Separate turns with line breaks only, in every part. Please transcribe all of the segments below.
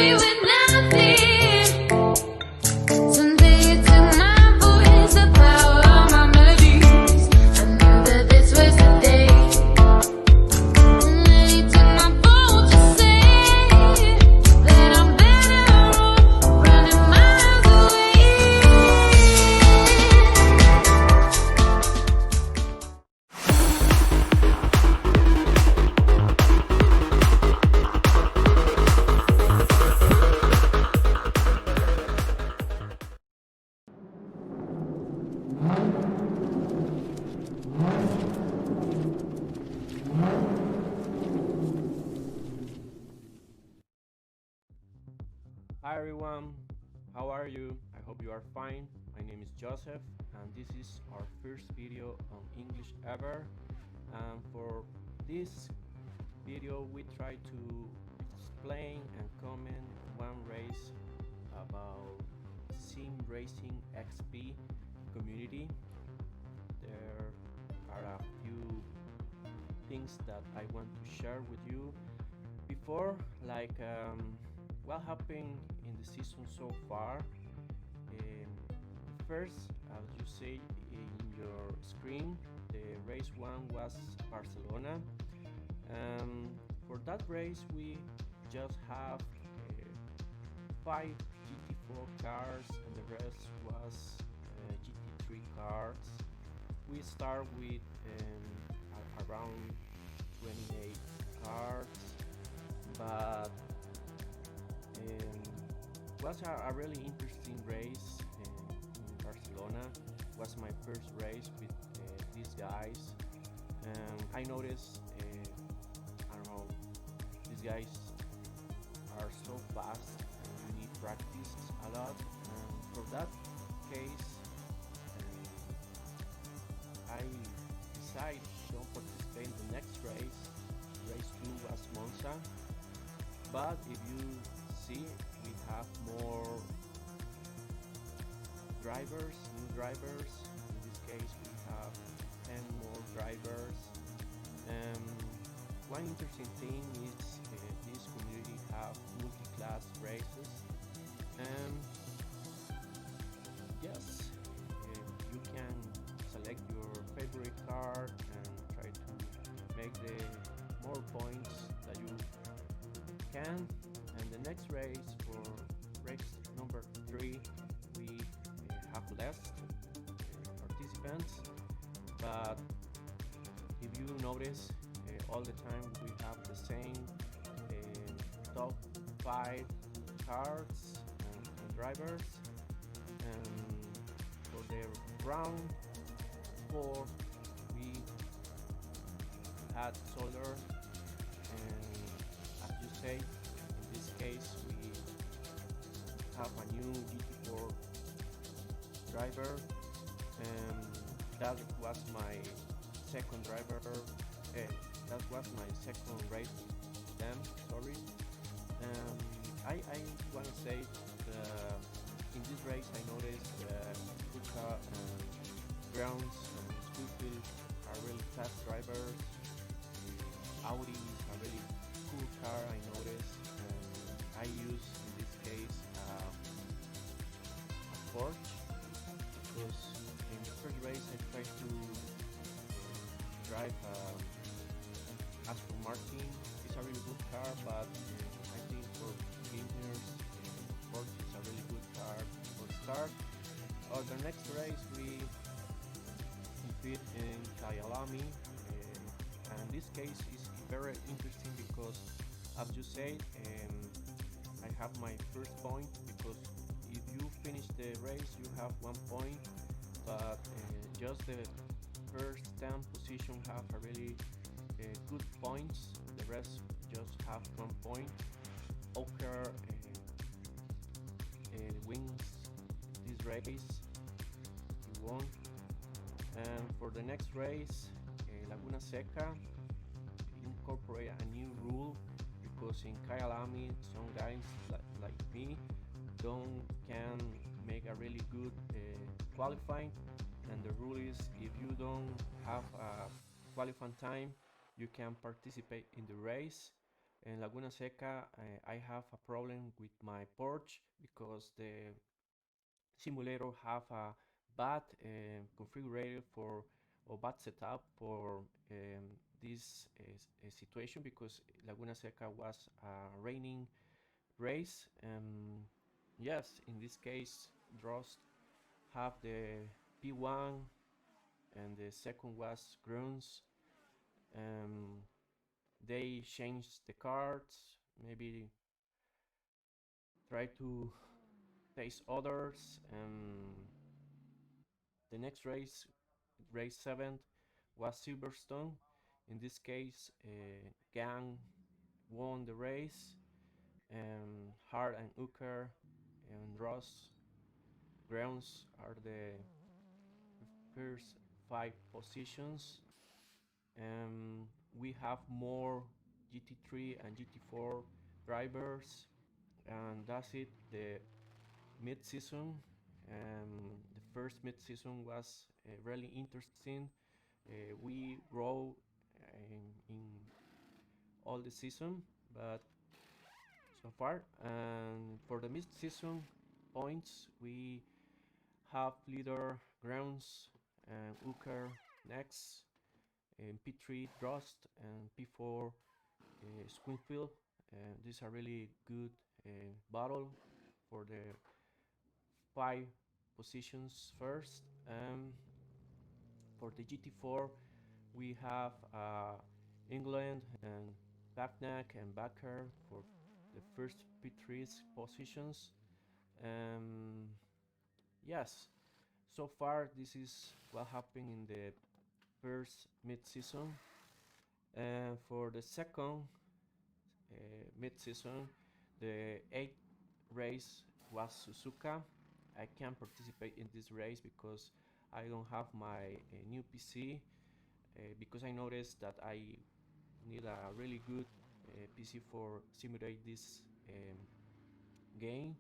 me with nothing. Someday you took my voice, the power of my melodies. I knew that this was the day. And then you took my boat to say that I'm better off running miles away.
Hi everyone, how are you? I hope you are fine. My name is Joseph and this is our first video on English ever. And for this video we try to explain and comment one race about Sim Racing XP community. There are a few things that I want to share with you before, like what happened in the season so far. First, as you see in your screen, the race 1 was Barcelona. For that race we just have 5 GT4 cars and the rest was GT3 cars. We start with around 28 cars, but was a really interesting race in Barcelona. Was my first race with these guys. I noticed, I don't know, these guys are so fast and you need practice a lot. For that case, I decided to participate in the next race. Race 2 was Monza. But if you see, we have more drivers, new drivers. In this case, we have 10 more drivers. One interesting thing is this community have multi-class races. Yes, you can select your favorite car and try to make the more points that you can. And the next race, for race number 3, we have less participants, but if you notice, all the time we have the same top 5 cars and drivers. For the round 4 we had solar, and as you say, in this case we have a new GT4 driver, and that was my second driver. That was my second race with them. Sorry. I want to say in this race I noticed Kuka and Grounds and Scootfield are really fast drivers. Audi is a really cool car, I noticed. I use in this case a Porsche, because in the first race I tried to drive Aston Martin. It's a really good car, but I think for beginners, Porsche is a really good car for start. The next race we compete in Kyalami, and this case is very interesting because, as you said, I have my first point, because if you finish the race you have 1 point, but just the first 10 position have a really good points. The rest just have 1 point. Oker wins this race. He won. And for the next race, Laguna Seca incorporate a new rule, because in Kyalami some guys like me can make a really good qualifying, and the rule is if you don't have a qualifying time you can participate in the race. In Laguna Seca, I have a problem with my Porsche because the simulator have a bad configurator for or bad setup for this situation, because Laguna Seca was a raining race. Yes, in this case, Drost have the P1 and the second was Gruns. They changed the cards, maybe try to taste others. The next race, race 7, was Silverstone. In this case, Gang won the race. Hart and Uker and Ross Grounds are the first 5 positions. We have more GT3 and GT4 drivers, and that's it. The mid-season, the first mid-season was really interesting. We grow in all the season, but so far, and for the mid-season points, we have leader Grounds and Uker next, and P3 Drost, and P4 Springfield. This is a really good battle for the 5 positions first. For the GT4, we have England and Bagnac and Bakker for the first P3 positions. Yes, so far this is what happened in the first mid-season. And for the second mid-season, the 8th race was Suzuka. I can't participate in this race because I don't have my new PC, because I noticed that I need a really good PC for simulate this game.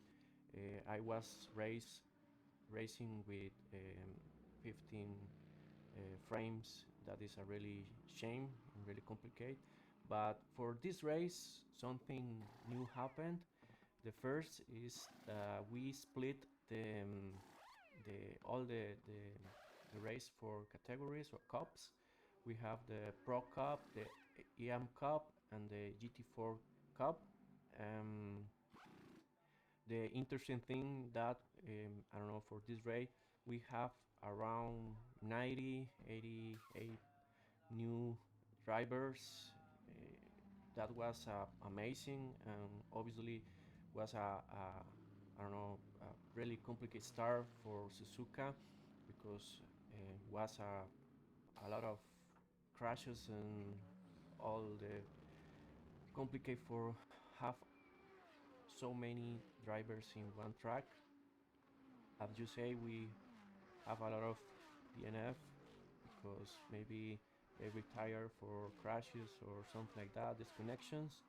I was racing with 15 frames. That is a really shame and really complicated. But for this race, something new happened. The first is we split the race for categories or cups. We have the Pro Cup, the EM Cup, and the GT4 Cup. The interesting thing that I don't know, for this race we have around 90, 88 new drivers. That was amazing, and obviously was a I don't know, a really complicated start for Suzuka, because was a lot of crashes and all the complicated for have so many drivers in one track. As you say, we have a lot of DNF because maybe they retire for crashes or something like that, disconnections.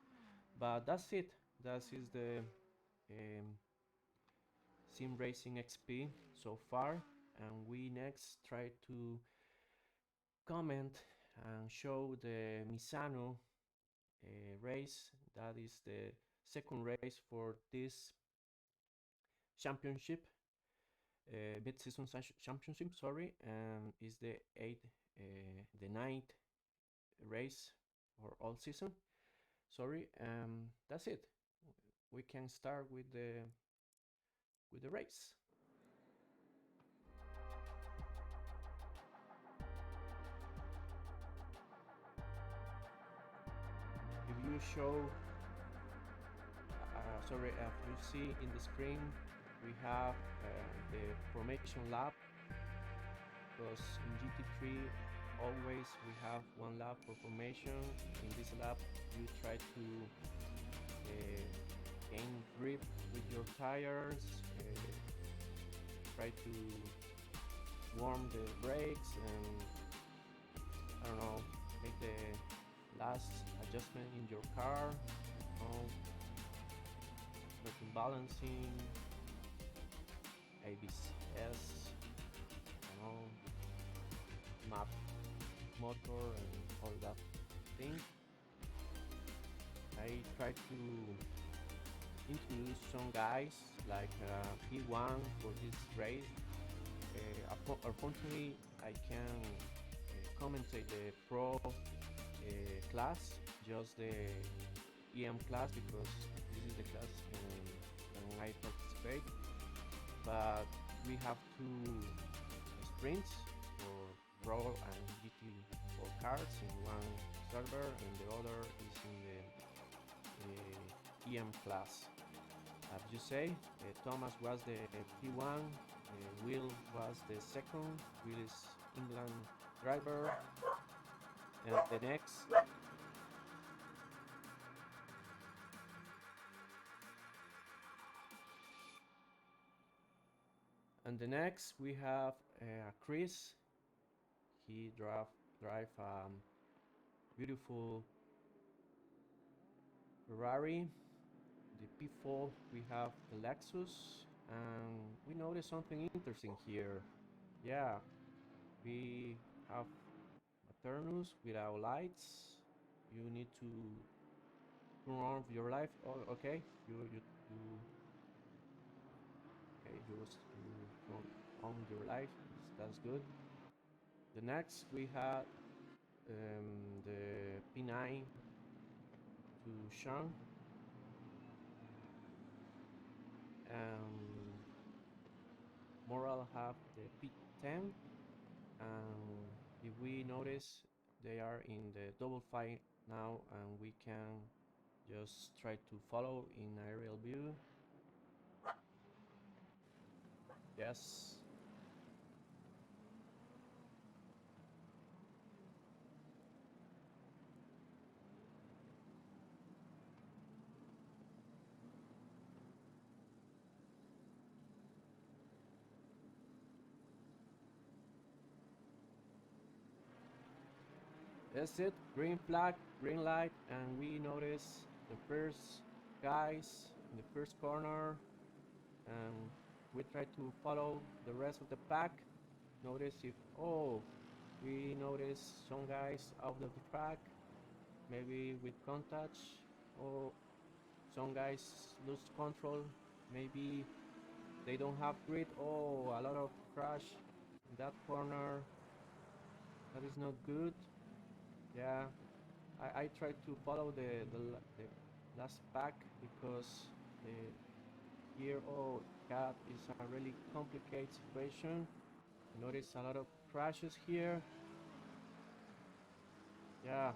But that's it. That is the Sim Racing XP so far, and we next try to comment and show the MISANO race. That is the second race for this championship, mid-season championship. Sorry, is the ninth race for all season. Sorry, that's it. We can start with the race. If you show, sorry, if you see in the screen, we have the formation lap, because in GT3 always we have one lap for formation. In this lap you try to gain grip with your tires, try to warm the brakes, and I don't know, make the last adjustment in your car, certain balancing, ABS, map motor and all that thing. I I try to introduce some guys like P1 for this race. Unfortunately, I can commentate the pro class, just the EM class, because this is the class when I participate. But we have two sprints for Pro and GT for cars in one server, and the other is in the EM class. As you say, Thomas was the P1, Will was the second. Will is England driver, and the next we have Chris. He drive beautiful Ferrari. The P4 we have the Lexus, and we notice something interesting here. Yeah, we have Maternus without lights. You need to turn on your light. Oh, okay. You turn on your light. That's good. The next we have the P9 to Sean. Moral have the P10, and if we notice, they are in the double fight now, and we can just try to follow in aerial view. Yes. That's it. Green flag, green light, and we notice the first guys in the first corner, and we try to follow the rest of the pack. Notice if we notice some guys out of the track, maybe with contact, or some guys lose control, maybe they don't have grid. Oh, a lot of crash in that corner. That is not good. Yeah, I try to follow the last pack, because here, God, is a really complicated situation. Notice a lot of crashes here. Yeah,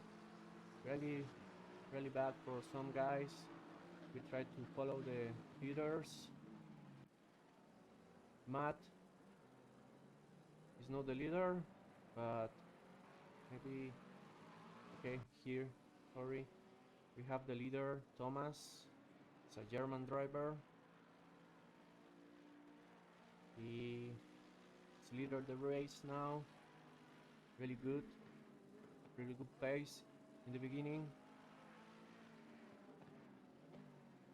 really, really bad for some guys. We try to follow the leaders. Matt is not the leader, but maybe, okay, here, sorry. We have the leader, Thomas. It's a German driver. He is leader of the race now. Really good pace in the beginning.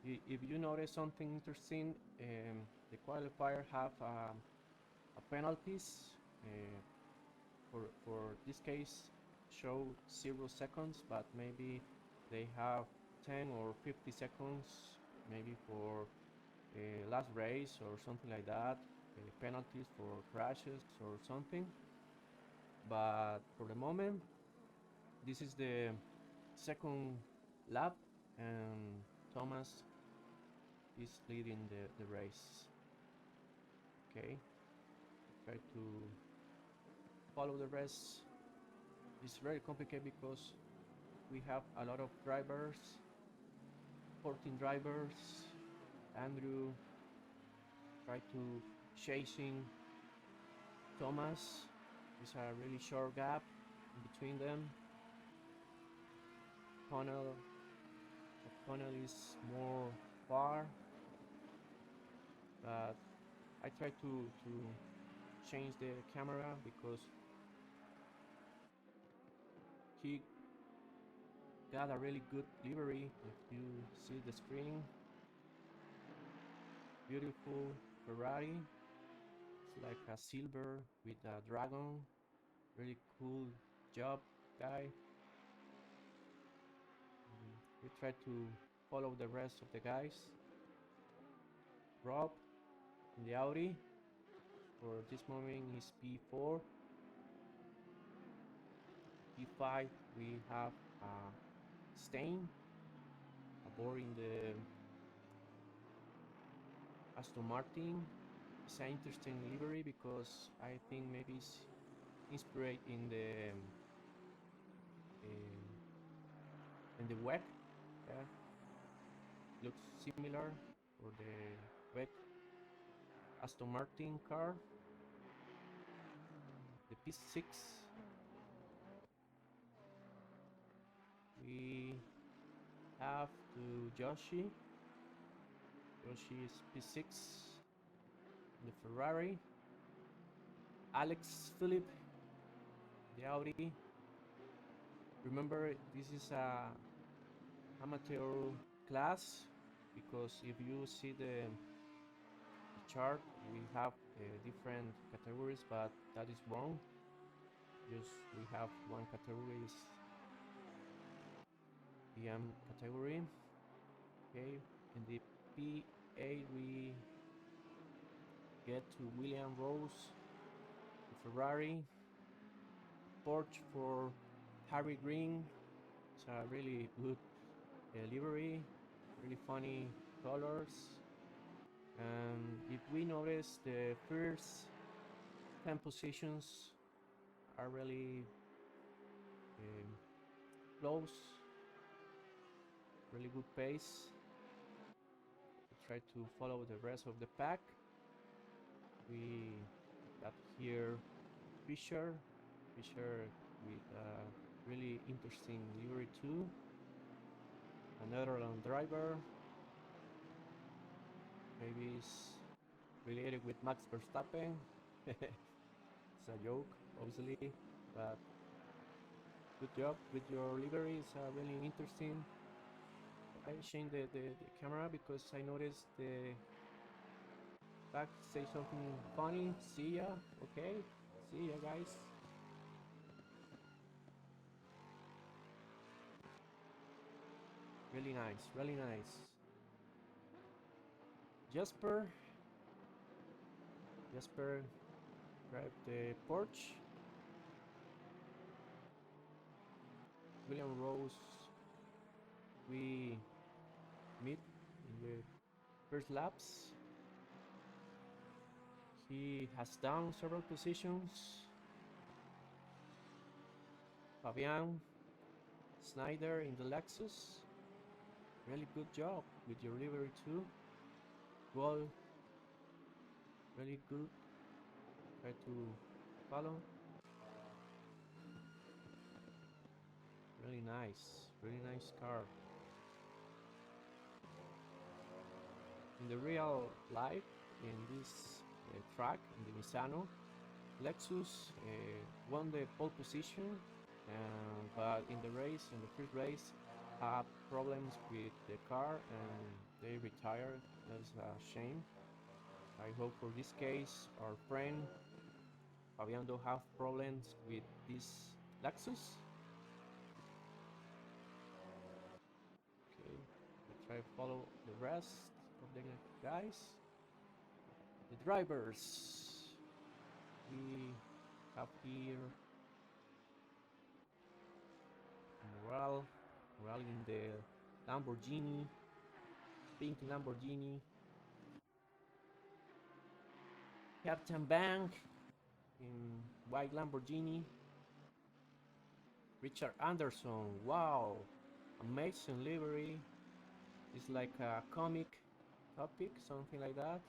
If you notice something interesting, the qualifier have a penalties. For this case, show 0 seconds, but maybe they have 10 or 50 seconds, maybe for last race or something like that, penalties for crashes or something. But for the moment, this is the second lap, and Thomas is leading the race. Okay, try to follow the rest. It's very complicated because we have a lot of drivers, 14 drivers. Andrew try to chasing Thomas. There's a really short gap between them. The tunnel is more far, but I try to change the camera because he got a really good livery. If you see the screen, beautiful Ferrari. It's like a silver with a dragon. Really cool job, guy. We try to follow the rest of the guys. Rob in the Audi for this moment is P4. P5 we have Stain aboard in the Aston Martin. It's an interesting livery because I think maybe it's inspired in the WEC. Yeah, looks similar for the WEC Aston Martin car. The P6 we have to Yoshi. Yoshi is P6. The Ferrari. Alex Philip, the Audi. Remember, this is a amateur class because if you see the chart, we have different categories, but that is wrong. Just we have one category is PM category. Okay, in the P8 we get to William Rose, the Ferrari. Porsche for Harry Green. It's a really good livery, really funny colors. And if we notice, the first 10 positions are really close, really good pace. We try to follow the rest of the pack. We got here Fisher with a really interesting livery too. A Netherlands driver. Maybe it's related with Max Verstappen. It's a joke, obviously, but good job with your livery. It's really interesting. I changed the camera because I noticed the back say something funny. See ya, okay? See ya, guys. Really nice, really nice. Jasper drive the Porsche. William Rose we meet in the first laps. He has down several positions. Fabian Snyder in the Lexus. Really good job with your livery too. Well, really good. Try to follow. Really nice car. In the real life, in this track, in the MISANO, Lexus won the pole position, but in the race, in the first race, had problems with the car and they retired. That's a shame. I hope for this case our friend Fabian don't have problems with this Lexus. Okay, we try to follow the rest of the guys. The drivers we have here Morale in the Lamborghini, pink Lamborghini. Captain Bank in white Lamborghini. Richard Anderson, wow, amazing livery. It's like a comic topic, something like that.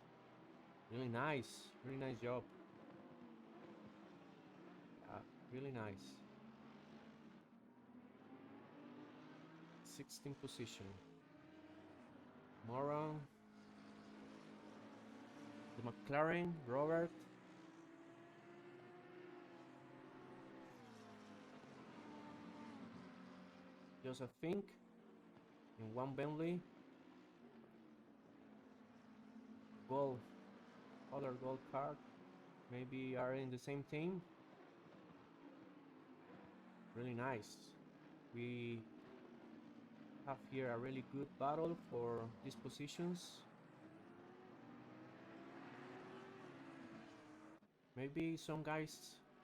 Really nice job. Really nice. 16th position. Moron. The McLaren, Robert. Joseph Fink in one Bentley. Gold, other gold card. Maybe are in the same team. Really nice. We have here a really good battle for these positions. Maybe some guys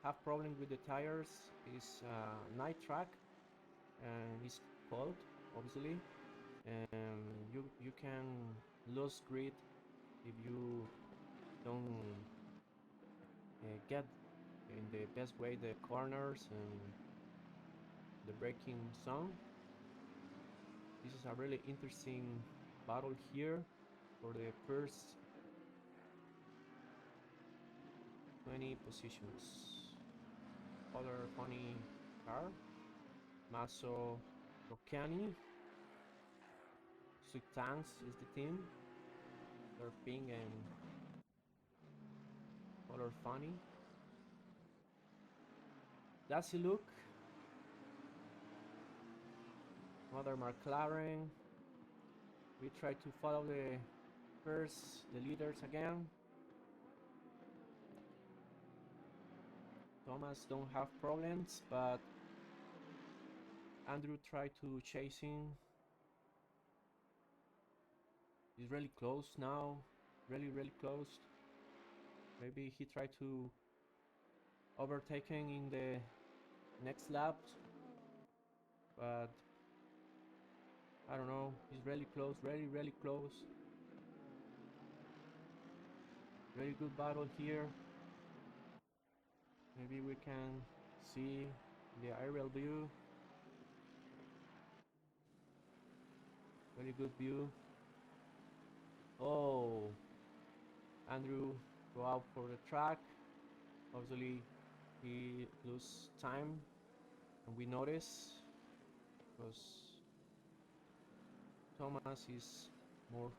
have problem with the tires. It's night track and it's cold, obviously, and you can lose grid if you don't get in the best way the corners and the braking zone. This is a really interesting battle here for the first 20 positions. Other funny car, Maso Rocani. Sweet Tanks is the team. They're pink and color funny. That's a look. Another McLaren. We try to follow the leaders again. Thomas don't have problems, but Andrew tried to chase him. He's really close now, really close. Maybe he tried to overtake him in the next lap, but I don't know. He's really close, really close. Very good battle here. Maybe we can see the aerial view. Very good view. Oh, Andrew go out for the track. Obviously he lose time, and we notice because Thomas is more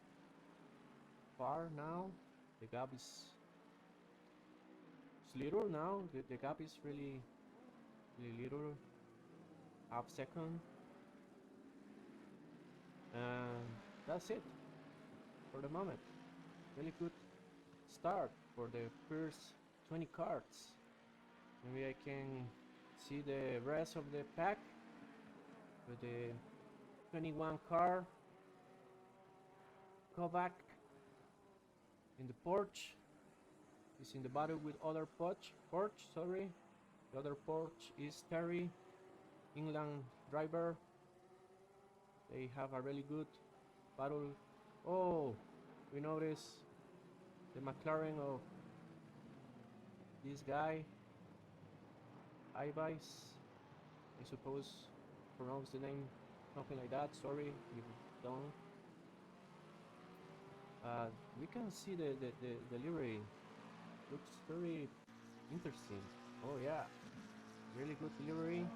far now. The gap is little now. The gap is really little, half second, and that's it for the moment. Really good start for the first 20 cards. Maybe I can see the rest of the pack with the 21 car. Go back in the porch. He's in the battle with other porch, sorry. The other porch is Terry, England driver. They have a really good battle. Oh, we notice the McLaren of this guy, Ibis. I suppose pronounce the name something like that. Sorry if you don't. We can see the livery. Looks very interesting. Oh yeah, really good delivery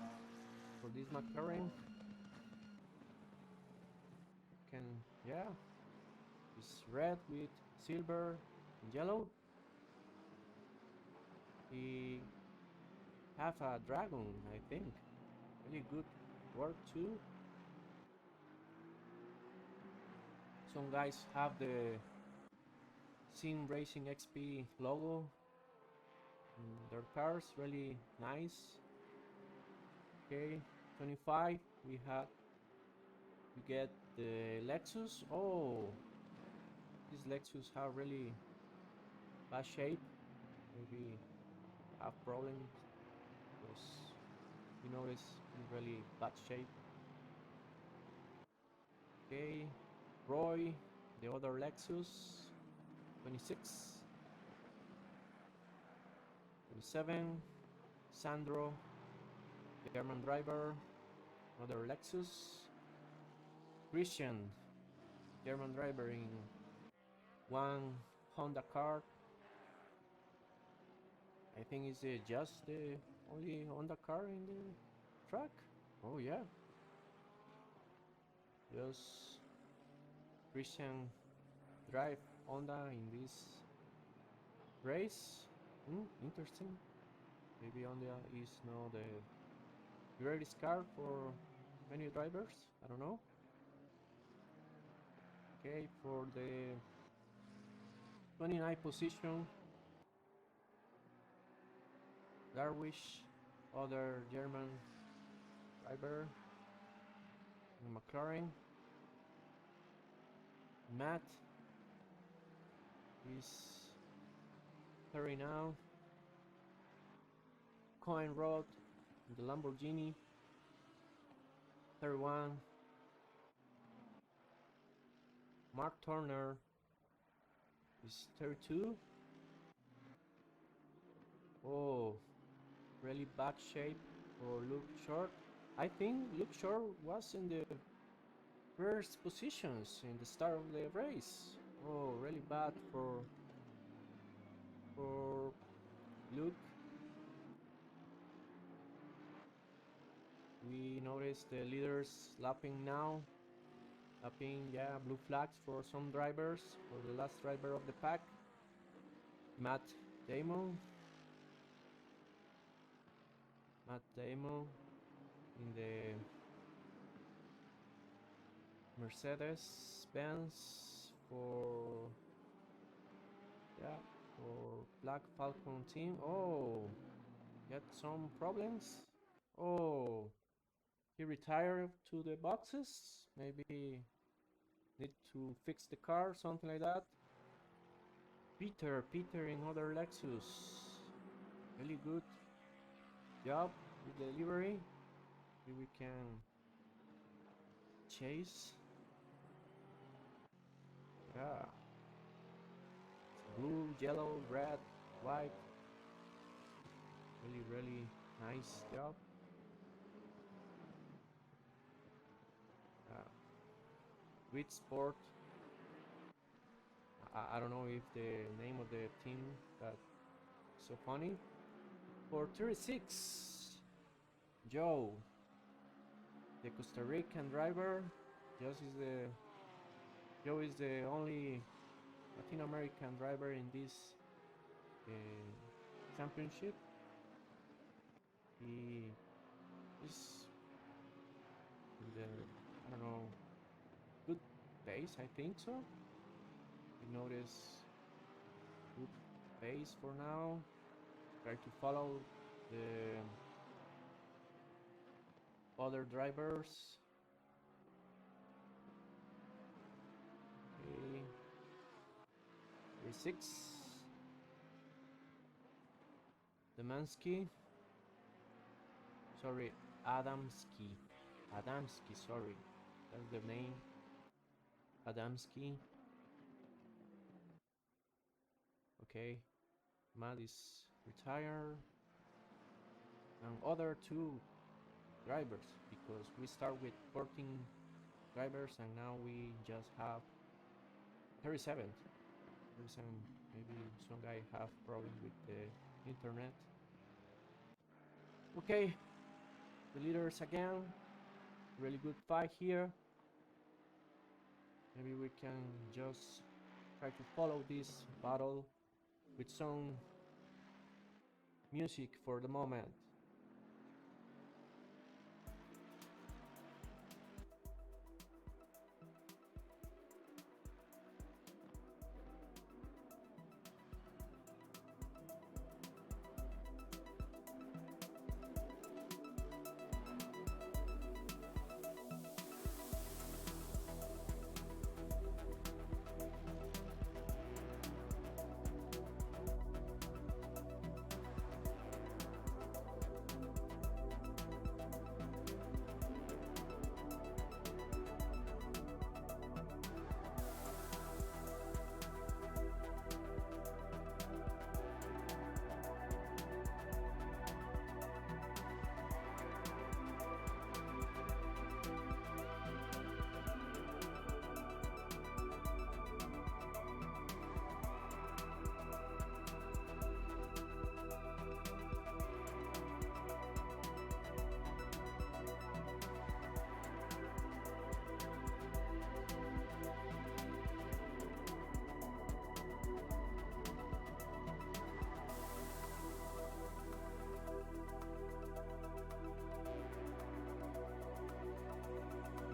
for this McLaren. Yeah, it's red with silver and yellow. He have a dragon, I think. Really good work too. Some guys have the Sim Racing XP logo in their cars, really nice. Okay, 25. We get the Lexus. Oh, these Lexus have really bad shape. Maybe have problems because you notice in really bad shape. Okay, Roy, the other Lexus, 26, 27, Sandro, the German driver, another Lexus, Christian, German driver in one Honda car. I think it's just the only Honda car in the track. Oh yeah, just Christian drive Honda in this race. Interesting. Maybe Honda is not the greatest car for many drivers. I don't know. Okay, for the 29th position, Darwish, other German driver. in McLaren. Matt is 30 now. Coin Road, the Lamborghini, 31. Mark Turner is 32. Oh, really bad shape for Luke Short. I think Luke Short was in the first positions in the start of the race. Oh, really bad for Luke. We notice the leaders lapping now. Lapping, yeah, blue flags for some drivers. For the last driver of the pack, Matt Damon. Matt Damon in the Mercedes-Benz for, yeah, for Black Falcon team. Oh, got some problems. Oh, he retired to the boxes. Maybe need to fix the car, something like that. Peter in other Lexus. Really good job with the delivery. Maybe we can chase. Yeah. Blue, yellow, red, white. Really nice job. Grid Sport. I don't know if the name of the team that's so funny. For 36, Joe, the Costa Rican driver. Joe is the only Latin American driver in this championship. He is in the, I don't know, good pace, I think so. You notice good pace for now. Try to follow the other drivers. Okay. 36. Demansky. Sorry, Adamski. Sorry. That's the name. Adamski. Okay. Matt is retired. And other two drivers, because we start with 14 drivers and now we just have 37. Maybe some guy have problem with the internet. Okay, the leaders again. Really good fight here. Maybe we can just try to follow this battle with some music for the moment.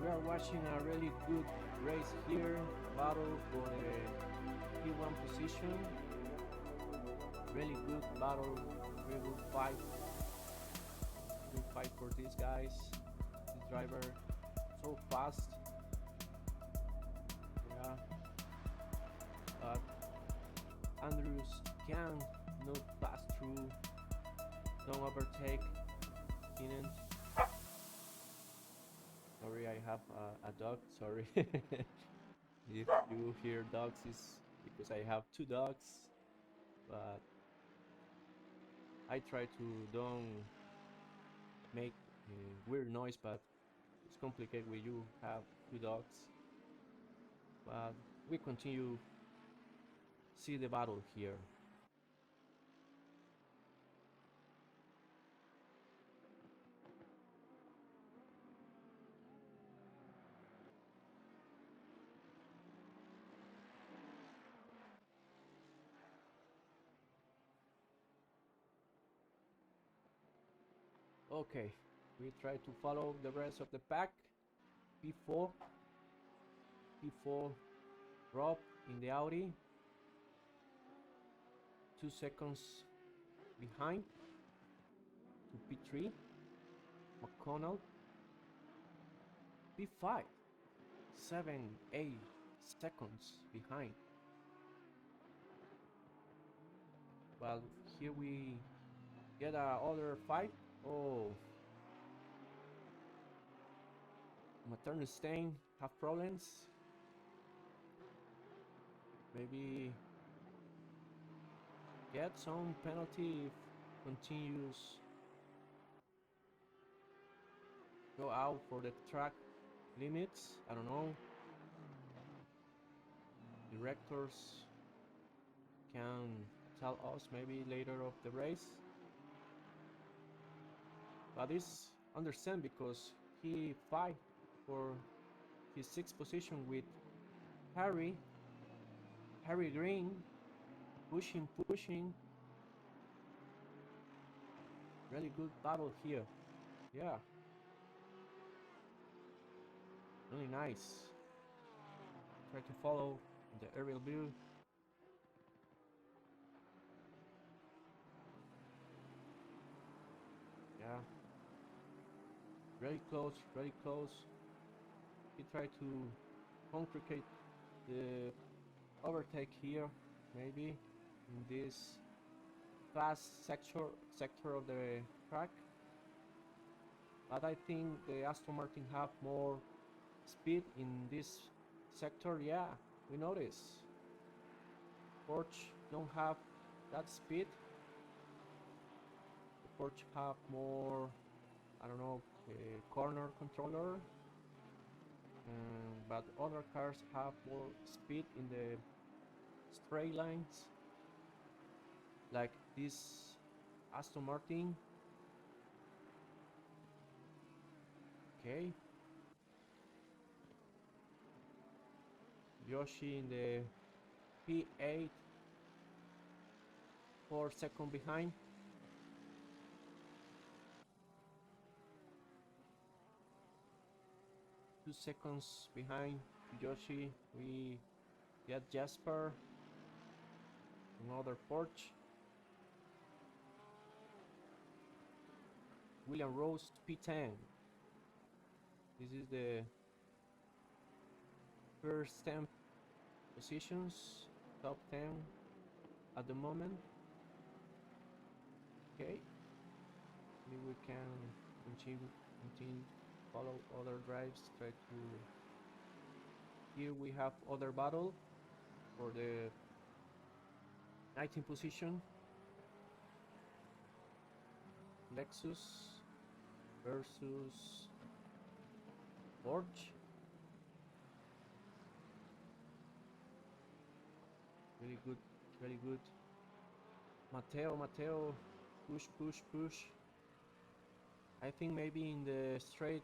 We are watching a really good race here, battle for the P1 position. Really good battle, really good fight. Good fight for these guys, this driver. so fast. Yeah, but Andrews can not pass through. Don't overtake Keenan. Sorry, I have a dog. Sorry. If you hear dogs, it's because I have two dogs. But I try to don't make weird noise, but it's complicated when you have two dogs. But we continue see the battle here. Okay, we try to follow the rest of the pack. P4 drop in the Audi, 2 seconds behind to P3. McConnell, P5, 7-8 seconds behind. Well, here we get another fight. Oh, Maternal Stain have problems. Maybe get some penalty if continues go out for the track limits. I don't know. Directors can tell us maybe later of the race. But it's understand because he fight for his 6th position with Harry Green, pushing. Really good battle here. Yeah, really nice. Try to follow the aerial view. Yeah, very close. He tried to complicate the overtake here, maybe in this fast sector of the track. But I think the Aston Martin have more speed in this sector. Yeah, we notice Porsche don't have that speed. The Porsche have more, I don't know, corner controller, but other cars have more speed in the straight lines, like this Aston Martin. Okay, Yoshi in the P8, 4 seconds behind. Two seconds behind Yoshi. We get Jasper, another Porsche. William Rose P10. This is the first 10 positions, top 10 at the moment. Okay, maybe we can continue follow other drives. Try to. Here we have other battle for the 19th position. Lexus versus Porsche. Really good. Mateo, push. I think maybe in the straight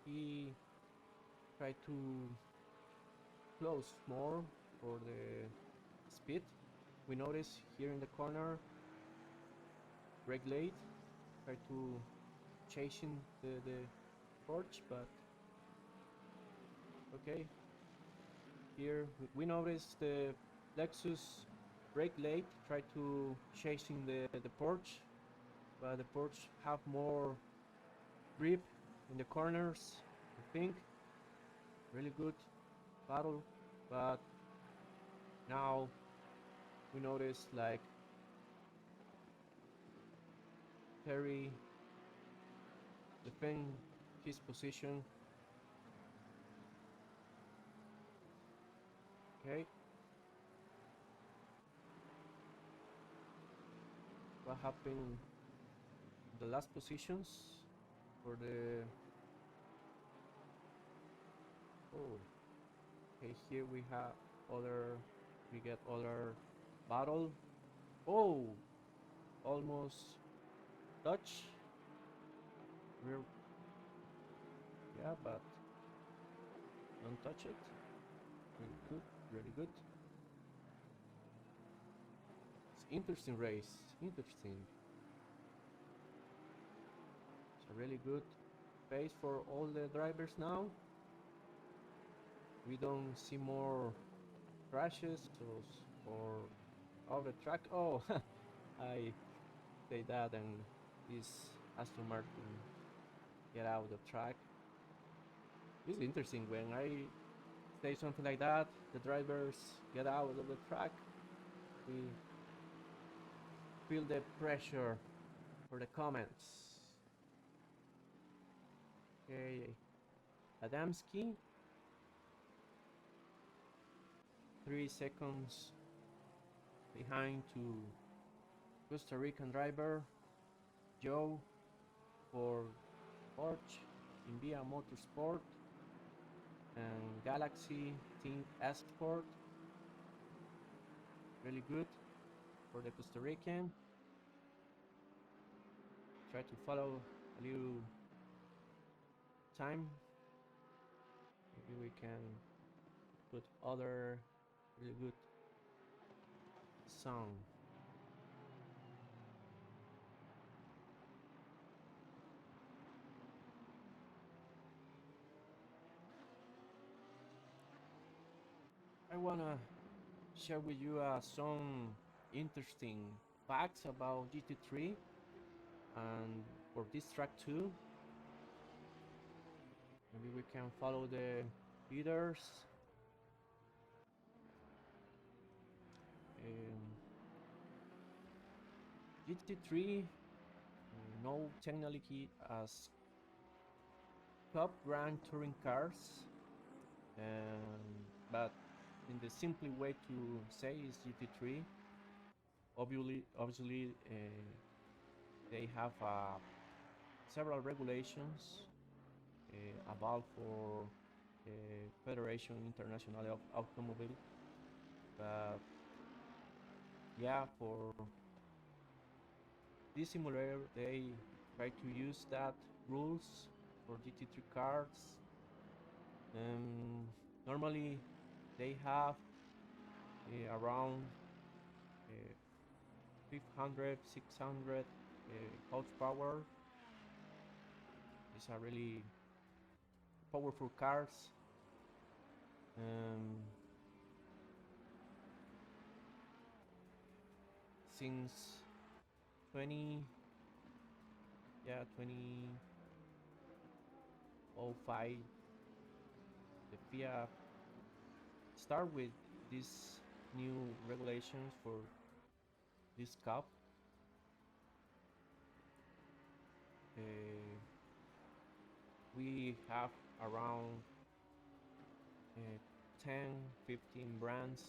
he tried to close more for the speed. We notice here in the corner, brake late, try to chasing the Porsche, but okay. Here we notice the Lexus brake late, try to chasing the Porsche, but the Porsche have more grip in the corners, I think. really good battle, but now we notice like Terry defend his position. Okay, what happened in the last positions for the oh okay, here we have other, we get other battle. Oh, almost touch. We're, yeah, but don't touch it. Really good, really good. It's interesting race, interesting. It's a really good pace for all the drivers now. We don't see more crashes or off the track. Oh, I say that, and this Aston Martin get out of the track. It's interesting when I say something like that. The drivers get out of the track. We feel the pressure for the comments. Okay, Adamski, 3 seconds behind to Costa Rican driver Joe for Porsche in Via Motorsport and Galaxy Team Esport. Really good for the Costa Rican. Try to follow a little time. Maybe we can put other really good song. I wanna share with you some interesting facts about GT3 and for this track too. Maybe we can follow the leaders. GT3 no technically as Cup Grand Touring cars, but in the simple way to say is GT3. Obviously, they have several regulations about for Federation Internationale of Automobile, but yeah, for this simulator they try to use that rules for GT3 cars. Normally they have around 500 600 horsepower. These are really powerful cars. Since 20 yeah 2005 the FIA start with these new regulations for this cup. We have around 10-15 brands.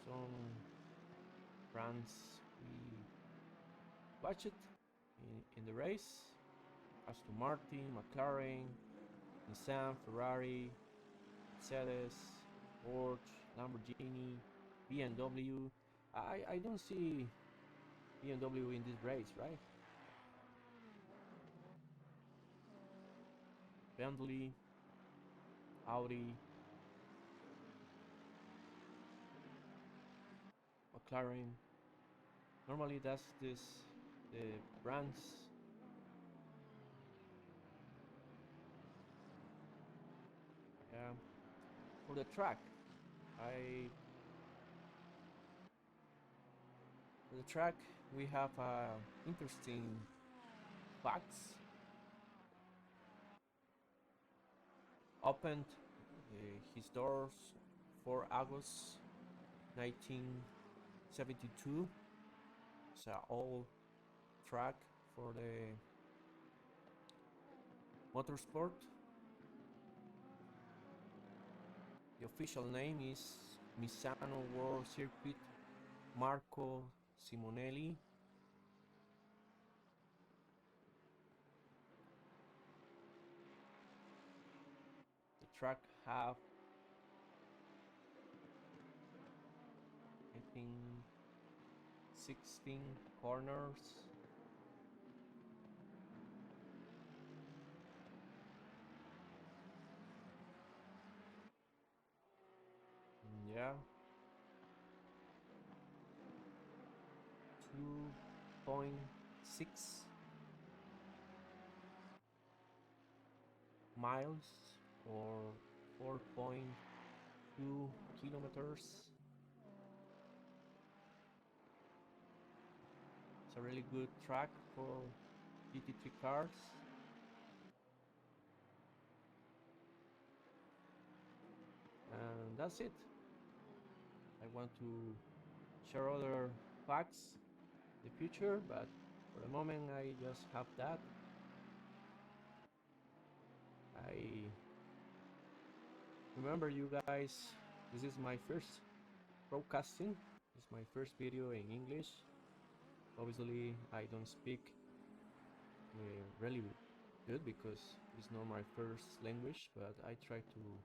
Some brands we watch it in the race: Aston Martin, McLaren, Nissan, Ferrari, Mercedes, Porsche, Lamborghini, BMW. I don't see BMW in this race, right? Bentley, Audi, McLaren. Normally that's the brands. Yeah. For the track, I For the track, we have interesting facts. Opened his doors 4 August 1972. It's an old track for the Motorsport. The official name is MISANO World Circuit Marco Simonelli. The track have, I think, 16 corners. Yeah. 2.6 miles or 4.2 kilometers. It's a really good track for GT3 cars. And that's it. I want to share other facts in the future, but for the moment I just have that. I remember you guys, this is my first broadcasting. It's my first video in English. Obviously I don't speak really good because it's not my first language, but I try to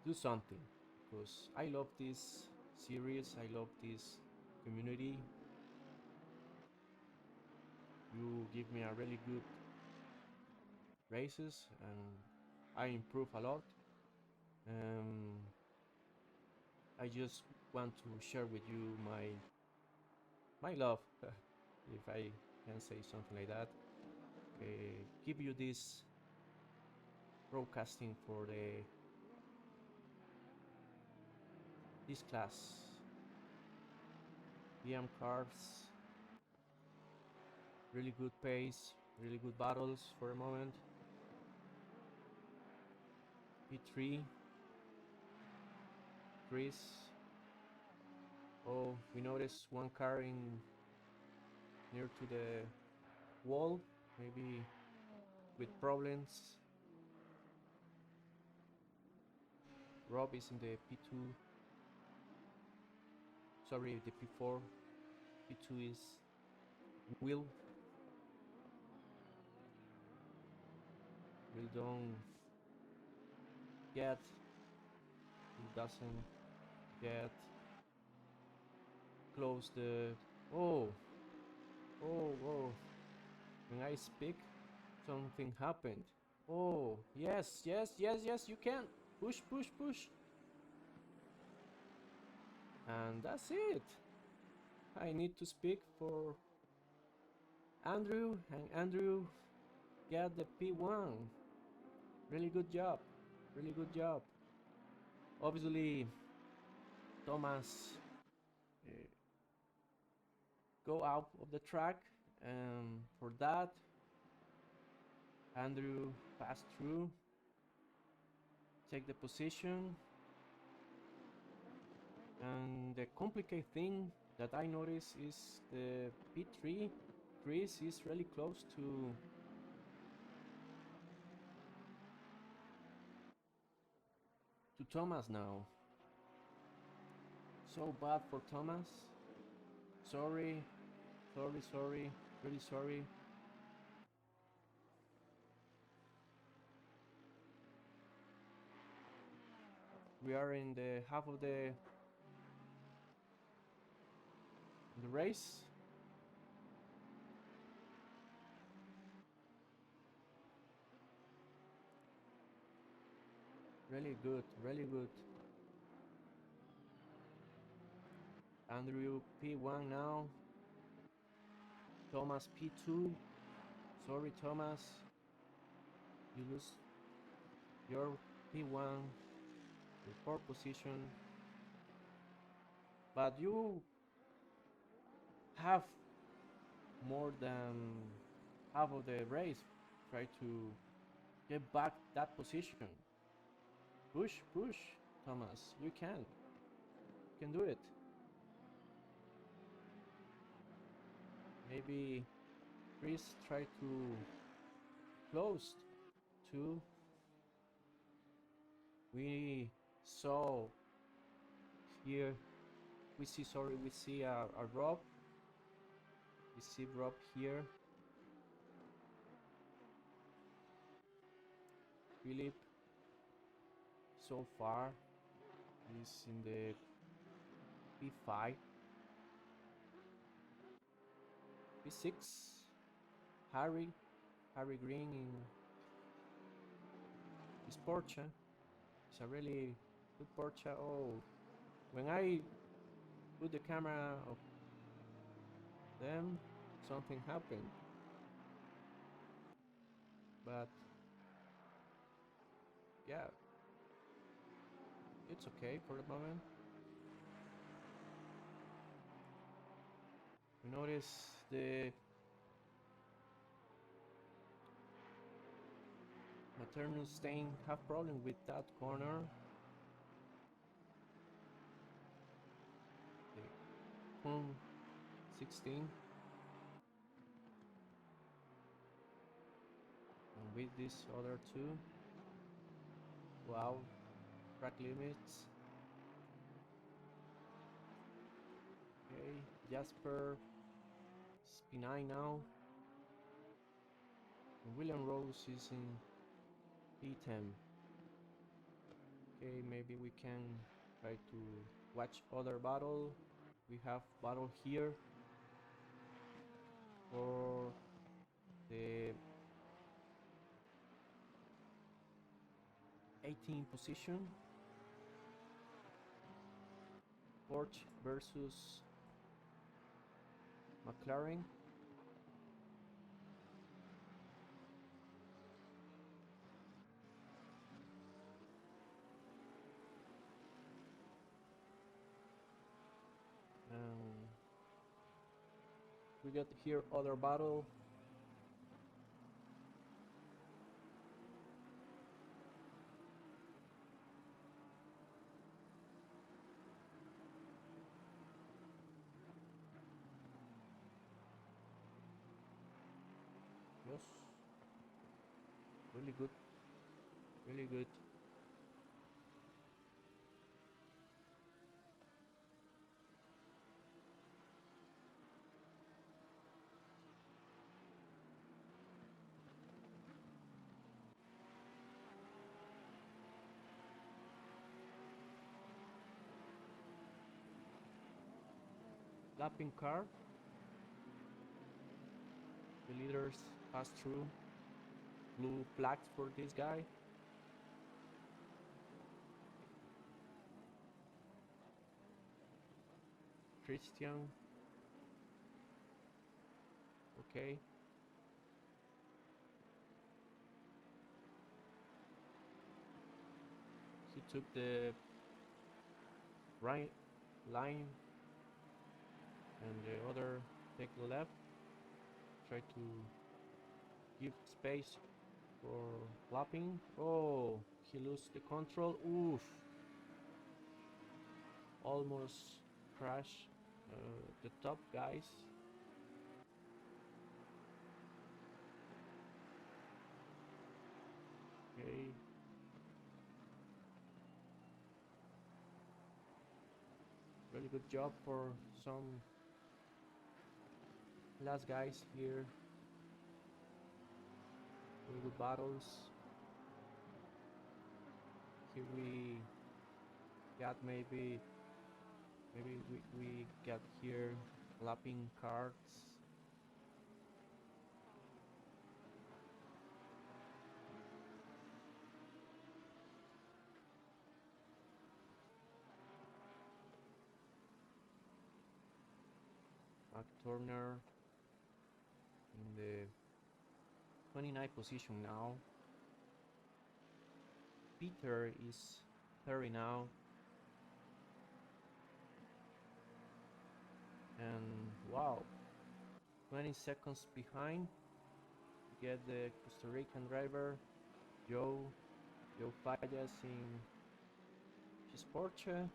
do something because I love this series, I love this community. You give me a really good races and I improve a lot. I just want to share with you my love, if I can say something like that. Give you this broadcasting for this class. BM cars, really good pace, really good battles for a moment. P3, Chris. Oh, we noticed one car in near to the wall, maybe with problems. Rob is in the P2. Sorry, the P4. P2 is Will. Will don't get. He doesn't get close the. Oh, oh. When I speak, something happened. Oh, yes, you can. Push. And that's it. I need to speak for Andrew, and Andrew get the P1. Really good job. Obviously, Thomas go out of the track, and for that, Andrew passed through, take the position. And the complicated thing that I notice is the P3. Chris is really close to Thomas now. So bad for Thomas. Sorry, really sorry. We are in the half of the race. Really good. Andrew P1 now. Thomas P2. Sorry, Thomas. You lose your P1, your 4th position. But you half, more than half of the race. Try to get back that position. Push, push, Thomas. You can do it. Maybe Chris try to close too. We saw here. We see. Sorry, we see a Rob. We see Rob here. Philip so far is in the P5. P6. Harry Green in his Porsche. It's a really good Porsche. Oh, when I put the camera of them, something happened. But yeah, it's okay for the moment. You notice the maternal stain have problem with that corner. The 16. And with this other two. Wow, track limits. Okay, Jasper is P9 now. And William Rose is in P10. Okay, maybe we can try to watch other battle. We have battle here for the 18th position. Porsche versus McLaren. We got here other battle. Yes, really good, really good. Lapping car. The leaders pass through. Blue flags for this guy. Christian. Okay. He took the right line and the other take the left. Try to give space for lapping. Oh, he lost the control. Oof. Almost crash the top guys. Okay. Really good job for some last guys here. Really good battles. Here we got maybe we got here lapping cards. Mark Turner in the 29th position now. Peter is 30 now. and wow, 20 seconds behind. Get the Costa Rican driver Joe Fallas in his Porsche.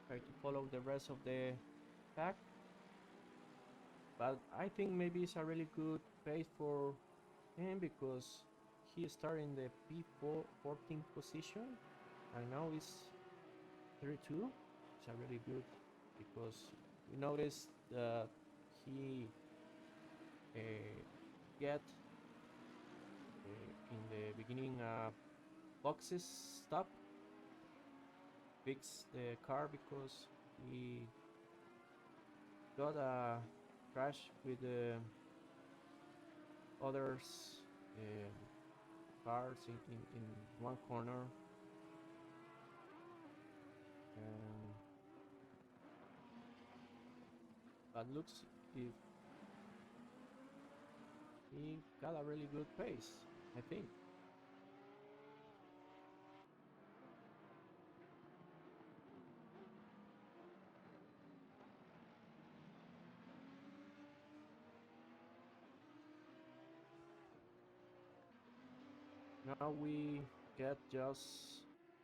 Try to follow the rest of the pack, but I think maybe it's a really good pace for him because he started in the P4 14th position and now is 32. It's a really good because we noticed that he uh, get in the beginning boxes stop fix the car because he got a crash with the others cars in one corner, and but looks if he got a really good pace, I think. Now we get just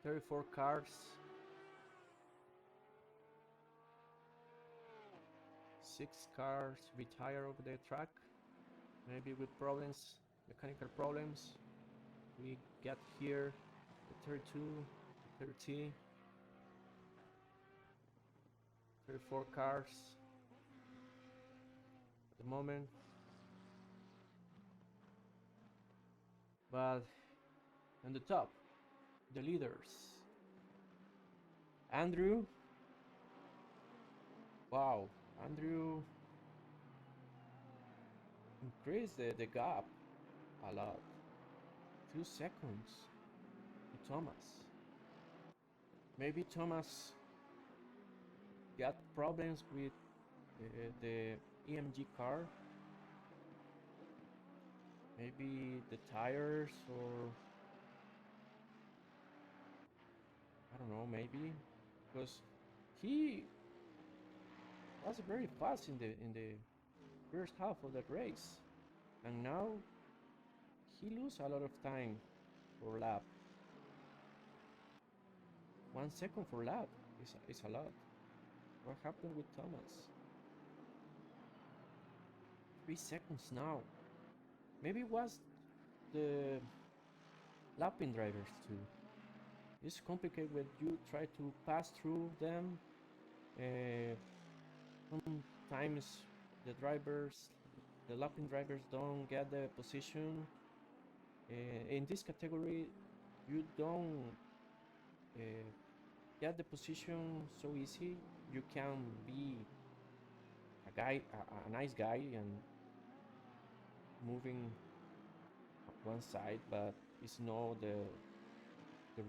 34 cars, 6 cars retire over the track, maybe with problems, mechanical problems. We get here the 32, 30, 34 cars at the moment. But on the top, the leaders. Andrew, wow, Andrew increased the gap a lot. 2 seconds to Thomas. Maybe Thomas got problems with the EMG car. Maybe the tires, or I don't know, maybe because he was very fast in the first half of that race, and now he lose a lot of time for lap. 1 second for lap is a lot. What happened with Thomas? 3 seconds now. Maybe it was the lapping drivers too. It's complicated when you try to pass through them. Sometimes the lapping drivers don't get the position. In this category, you don't get the position so easy. You can be a nice guy and moving one side, but it's not the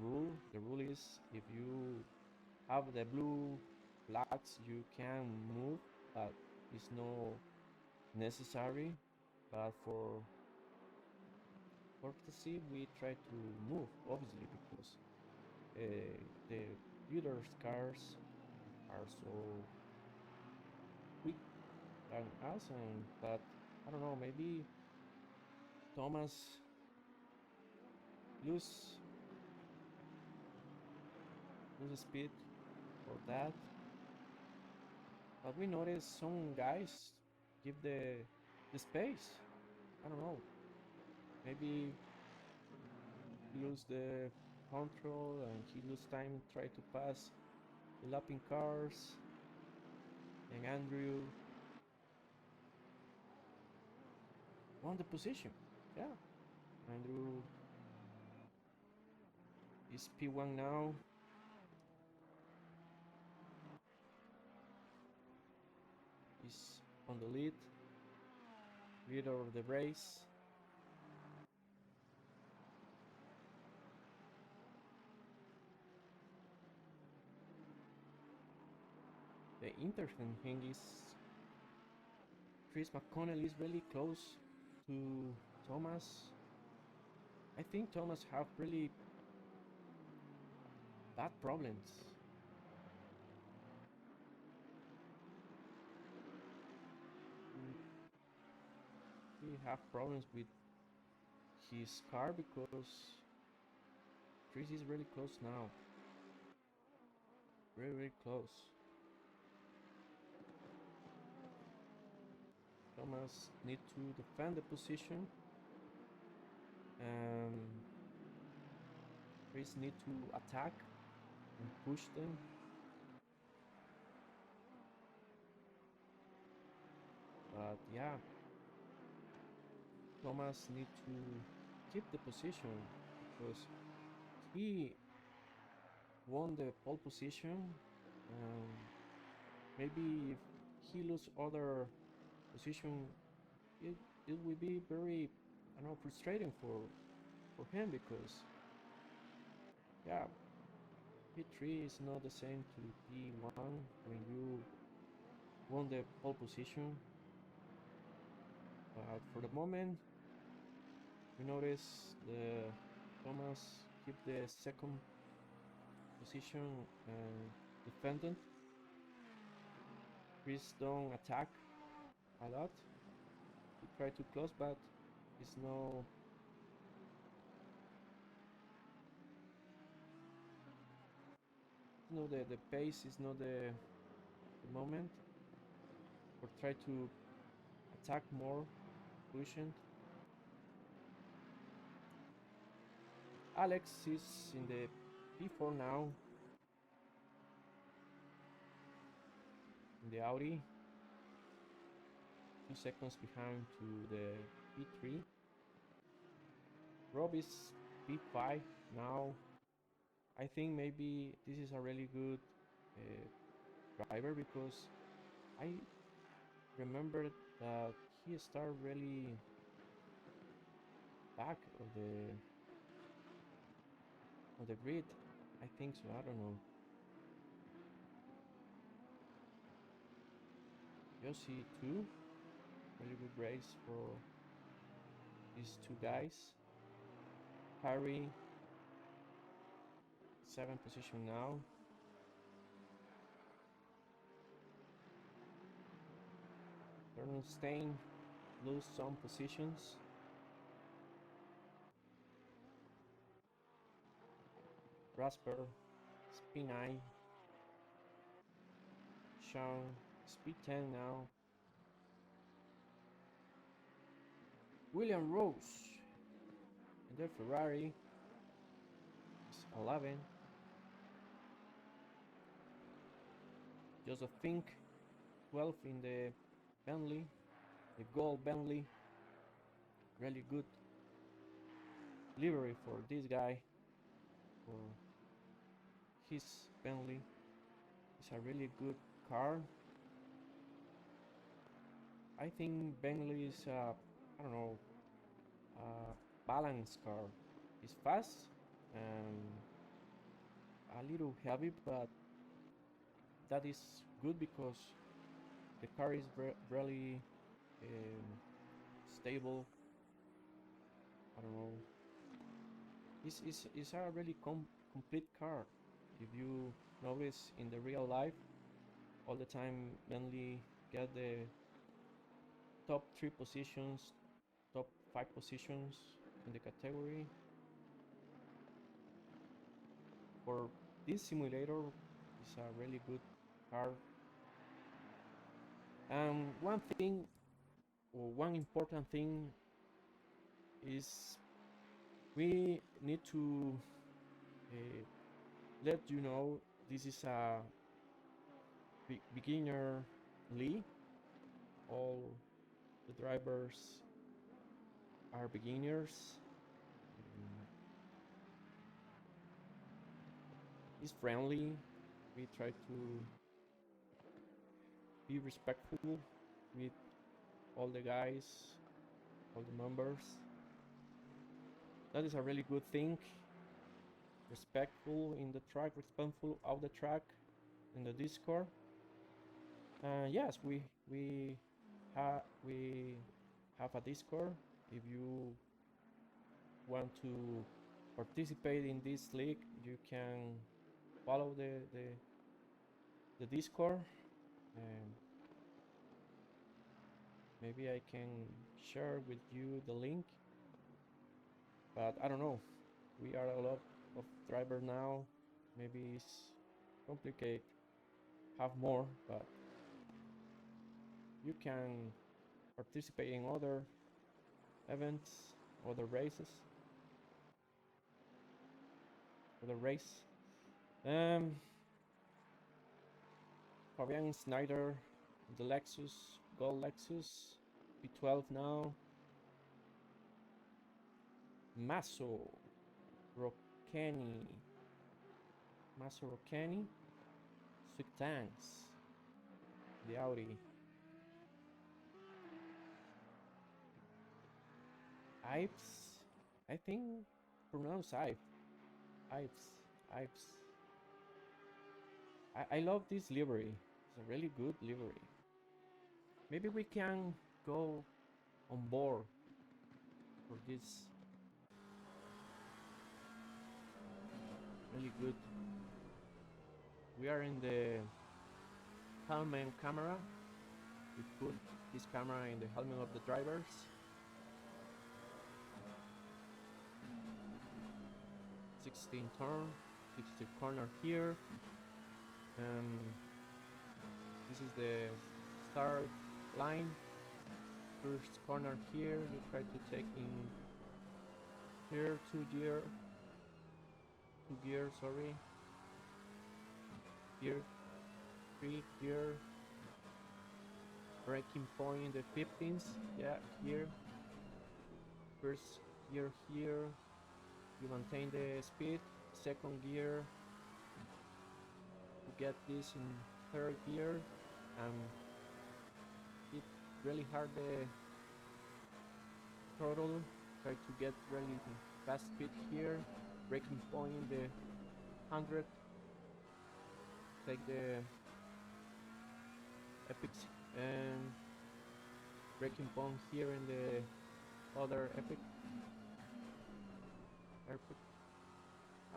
rule. The rule is if you have the blue flags, you can move, but it's not necessary. But for courtesy, we try to move, obviously, because the leaders' cars are so quick than us, and but I don't know, maybe Thomas lose lose speed for that. But we notice some guys give the space. I don't know. Maybe he lose the control and he lose time try to pass the lapping cars. And Andrew won the position. Yeah, Andrew is P1 now. He's on the leader of the race. The interesting thing is Chris McConnell is really close to Thomas. I think Thomas have really bad problems. have problems with his car because Chris is really close now. Very close. Thomas need to defend the position, and Chris need to attack and push them. But yeah, Thomas need to keep the position because he won the pole position. Maybe if he lose other position, it will be very, I don't know, frustrating for him because yeah, P3 is not the same to P1 when you won the pole position. But for the moment, we notice the Thomas keep the second position and defendant. Chris don't attack a lot. He try to close, but it's no the pace is not the moment. Or try to attack more, pushing. Alex is in the P4 now, in the Audi, 2 seconds behind to the P3. Rob is P5 now. I think maybe this is a really good driver because I remember that he started really back of the grid. I think so. I don't know. Yossi 2, really good race for these two guys. Harry, 7th position now. Bernstein lose some positions. Rasper, P9. Sean, P10 now. William Rose and their Ferrari is 11. Joseph Fink, 12 in the Bentley, the gold Bentley. Really good livery for this guy. For his Bentley, it's a really good car. I think Bentley is I don't know, balanced car. It's fast and a little heavy, but that is good because the car is really stable. I don't know. It's a really complete car. If you notice in the real life, all the time Bentley get the top 3 positions, top 5 positions in the category. For this simulator, it's a really good car. And one thing, or one important thing, is we need to let you know this is a beginner league. All the drivers are beginners. It's friendly. We try to be respectful with all the guys, all the members. That is a really good thing. Respectful in the track, respectful out the track in the Discord. Yes, we have a Discord. If you want to participate in this league, you can follow the Discord. Maybe I can share with you the link, but I don't know. We are a lot of driver now. Maybe it's complicated, have more, but you can participate in other events, other races, other race. Fabian Snyder, the Lexus, gold Lexus, P12 now. Maso Rocchini, Maso Rocchini, Sweet Tanks, the Audi. Ives, I think pronounce Ives. Ives, Ives. I love this livery. It's a really good livery. Maybe we can go on board for this. Really good. We are in the helmet camera. We put this camera in the helmet of the drivers. Turn, 60 corner here. This is the start line. First corner here. You try to take in here 2 gear. 2 gear, sorry. Here 3 gear. Braking point the 15th. Yeah, here. First gear here. You maintain the speed. Second gear. You get this in third gear and hit really hard the throttle. Try to get really fast speed here. Braking point in the 100. Take the epic and braking point here in the other epic.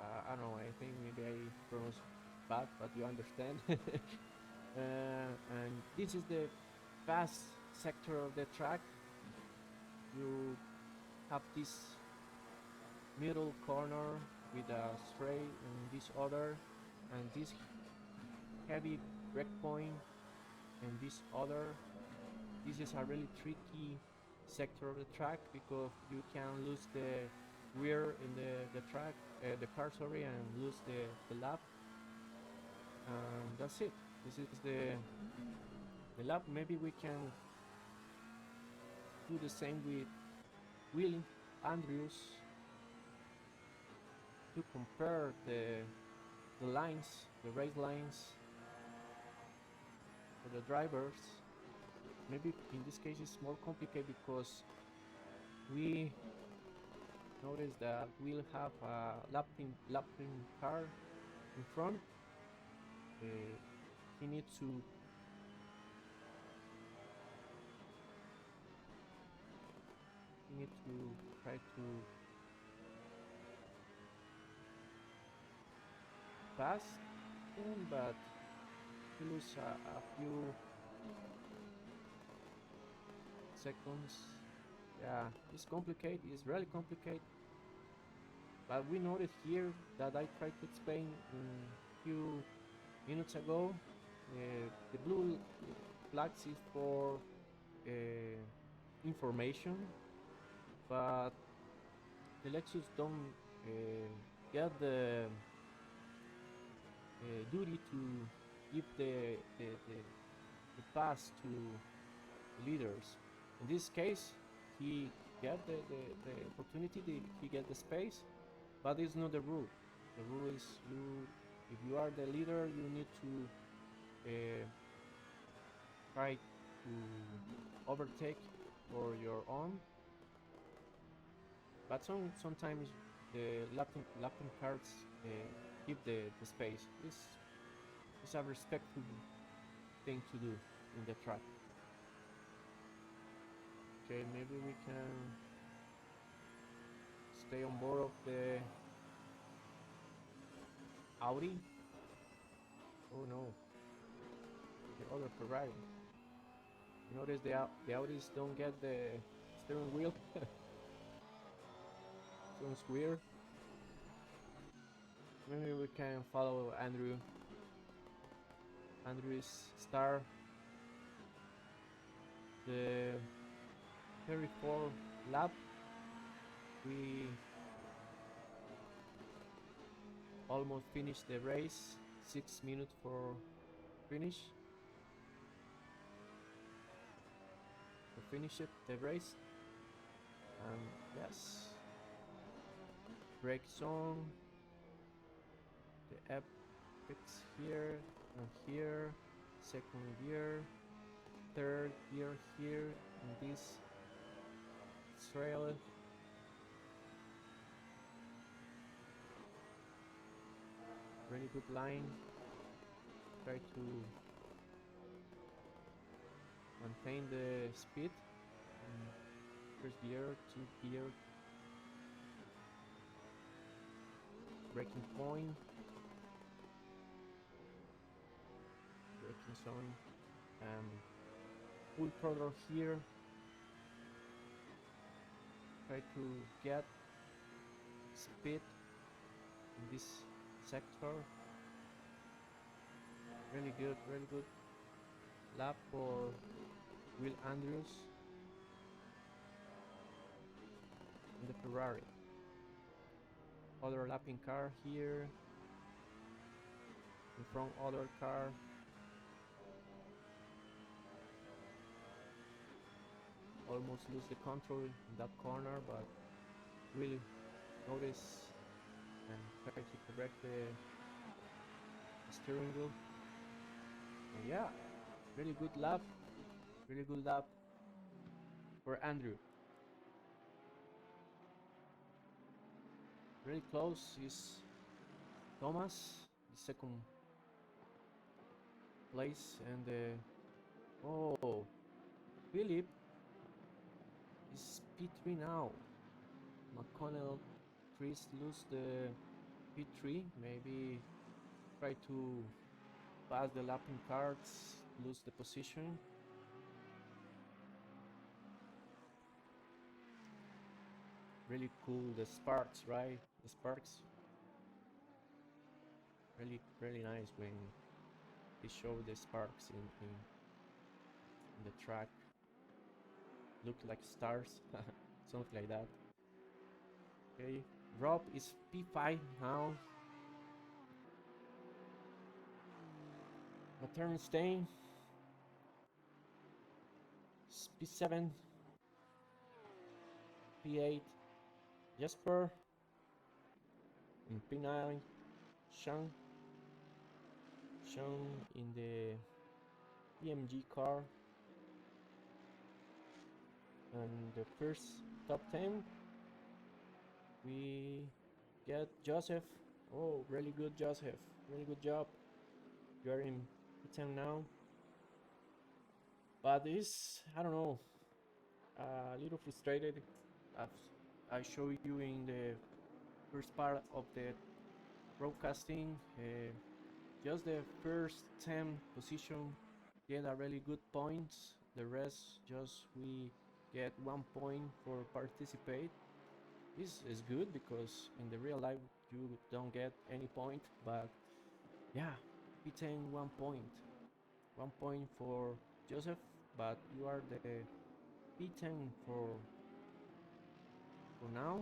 I don't know, I think maybe I pronounce bad, but you understand. And this is the fast sector of the track. You have this middle corner with a straight and this other, and this heavy brake point and this other. This is a really tricky sector of the track because you can lose the rear in the track, the car, sorry, and lose the lap. That's it. This is the lap. Maybe we can do the same with Will Andrews to compare the lines, the race lines for the drivers. Maybe in this case it's more complicated because we notice that we'll have a lapping car in front. He needs to try to pass him, but he loses a few seconds. Yeah, it's complicated. It's really complicated. But we noted here that I tried to explain a few minutes ago. The blue flags is for information, but the Lexus don't get the duty to give the pass to leaders. In this case, he get the opportunity, he get the space, but it's not the rule. The rule is if you are the leader, you need to try to overtake for your own. But sometimes the lapping cards give the space. It's a respectful thing to do in the track. Okay, maybe we can stay on board of the Audi. Oh no, the other Ferrari. You notice the Audis don't get the steering wheel. Sounds weird. Maybe we can follow Andrew. Andrew's star. The 34 lap. We almost finished the race. 6 minutes for finish. To finish it, the race. And yes, brake zone. The apex here and here. Second gear, third gear here in this trail. Really good line. Try to maintain the speed. First gear, two gear, braking point, braking zone, full throttle here. Try to get speed in this sector. Really good lap for Will Andrews in the Ferrari. Other lapping car here, in front other car. Almost lose the control in that corner, but will notice and try to correct the steering wheel. And yeah, really good lap for Andrew. Really close is Thomas, the second place, and oh, Philip is P3 now. McConnell Chris lose the P3, maybe try to pass the lapping cards, lose the position. Really cool, the sparks, right? The sparks. Really nice when they show the sparks in the track. Look like stars, something like that. Okay, Rob is P5 now. Matern Stain P7, P8 Jesper, in P9 Sean in the EMG car, and the first top 10 we get Joseph. Oh, really good, Joseph, really good job. You're in P10 now, but this, I don't know, a little frustrated, as I show you in the first part of the broadcasting. Just the first 10 position get a really good points. The rest just we get 1 point for participate. This is good because in the real life you don't get any point, but yeah, P10 1 point. 1 point for Joseph, but you are the P10 for now.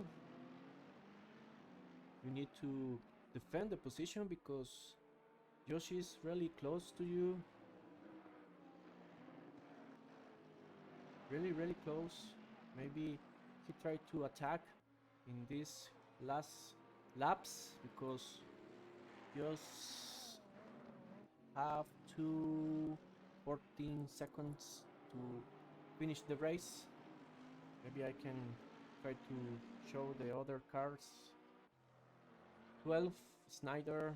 You need to defend the position because Josh is really close to you. Really close. Maybe he tried to attack in this last laps because just have 14 seconds to finish the race. Maybe I can try to show the other cars. 12 Snyder,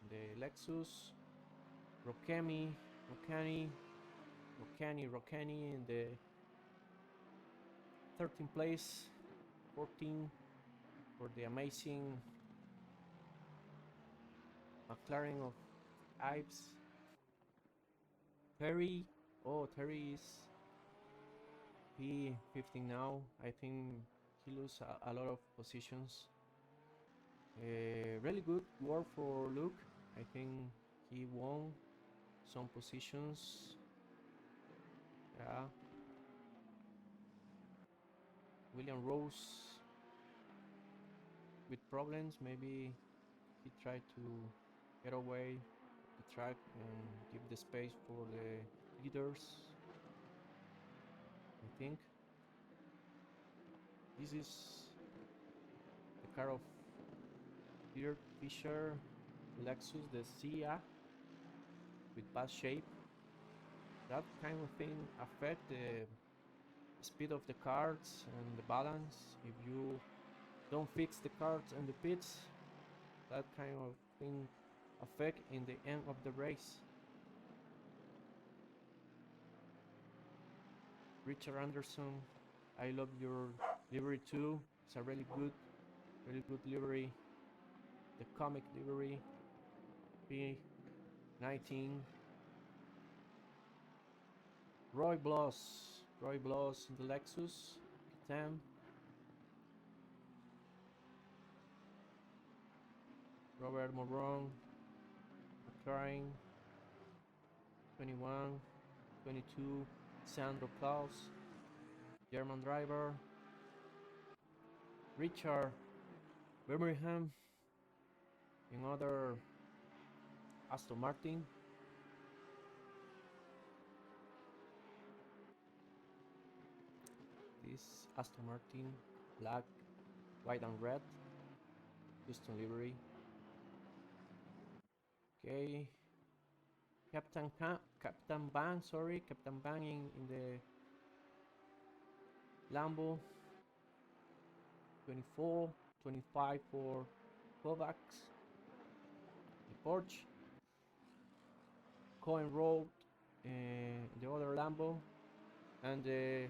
the Lexus, Rokani in the 13th place, 14 for the amazing McLaren of Ives. Terry, oh, Terry is P15 now. I think he lose a lot of positions. Really good work for Luke. I think he won some positions. Yeah. William Rose with problems. Maybe he tried to get away the track and give the space for the leaders. I think this is the car of Peter Fisher Lexus, the CIA, with bad shape. That kind of thing affect the speed of the cards and the balance. If you don't fix the cards and the pits, that kind of thing affect in the end of the race. Richard Anderson, I love your livery too. It's a really good livery. The comic livery. P19. Roy Bloss in the Lexus. P10. Robert Moron, McLaren. 21, 22. Sandro Klaus, German driver. Richard Birmingham, another Aston Martin. This Aston Martin, black, white and red, custom livery. Okay, Captain Bang in the Lambo. 24, 25 for Kovacs. The Porsche. Cohen Road, the other Lambo, and the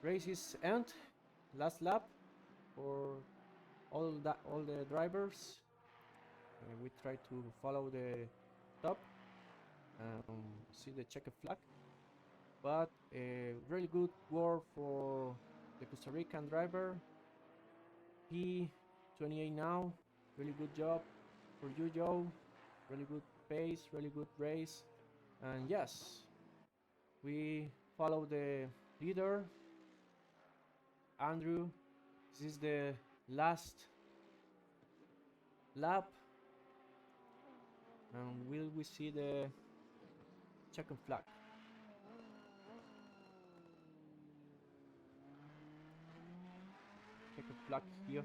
race is end. Last lap for all the drivers. We try to follow the top and see the checkered flag, but really good work for the Costa Rican driver. P28 now. Really good job for you, Joe. Really good pace, really good race, and yes, we follow the leader, Andrew. This is the last lap, and will we see the checkered flag? Checkered flag here.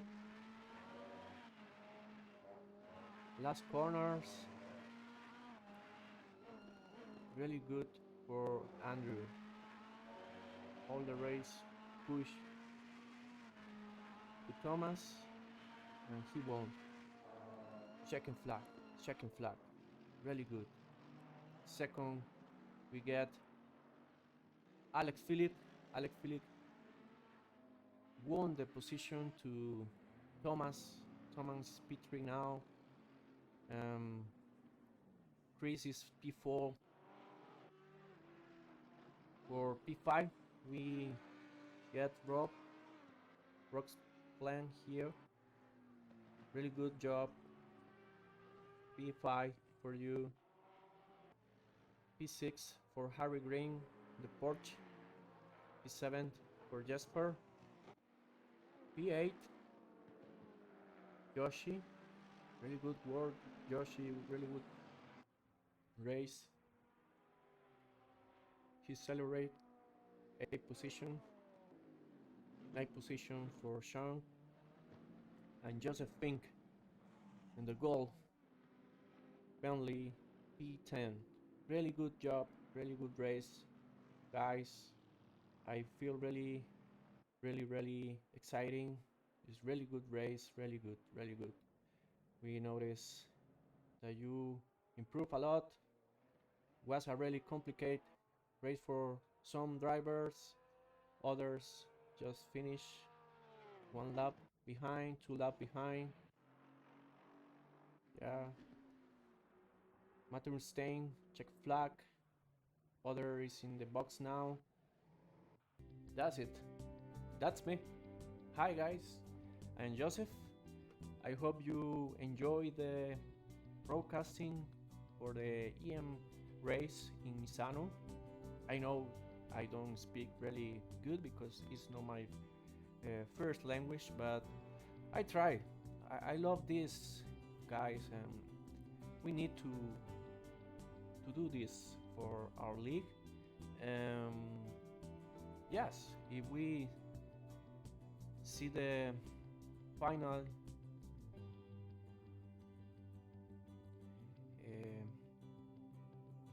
Last corners. Really good for Andrew. All the race push to Thomas, and he won. Checkered flag. Really good. Second, we get Alex Phillip. Alex Phillip won the position to Thomas. Thomas P3 now. Chris is P4. For P5, we get Rock's plan here. Really good job. P5 for you. P6 for Harry Green, the Porsche. P7 for Jesper. P8 Yoshi. Really good work, Yoshi. Really good race. He celebrate 8th position. 9th position for Sean and Joseph Pink in the goal. Bentley P10. Really good job, really good race, guys. I feel really exciting. It's really good race, really good. We notice that you improve a lot. Was a really complicated race for some drivers. Others just finish 1 lap behind, 2 lap behind. Yeah. Matthew Stein, check flag. Other is in the box now. That's it. That's me. Hi guys, I'm Joseph. I hope you enjoy the broadcasting for the EM race in MISANO. I know I don't speak really good because it's not my first language, but I try. I love this, guys, and we need to do this for our league. Yes, if we see the final uh,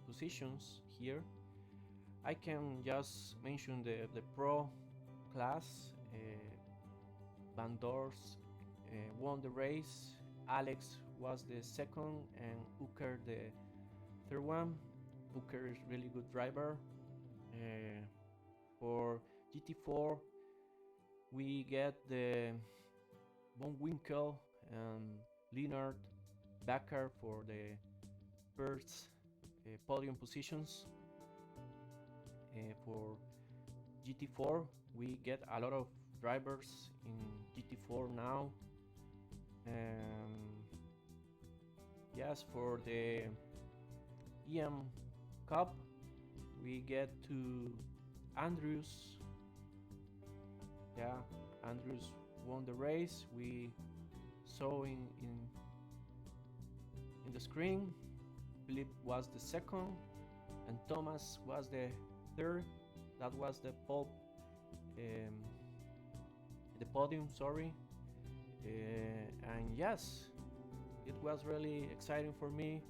positions here, I can just mention the pro class. Van Dors won the race. Alex was the second, and Uker the third one. Uker is really good driver. For GT4, we get the Von Winkel and Leonard Becker for the first podium positions. For GT4, we get a lot of drivers in GT4 now. Yes, for the EM Cup, we get to Andrews. Yeah, Andrews won the race. We saw in the screen. Philip was the second, and Thomas was the third. That was the podium. Sorry, and yes, it was really exciting for me.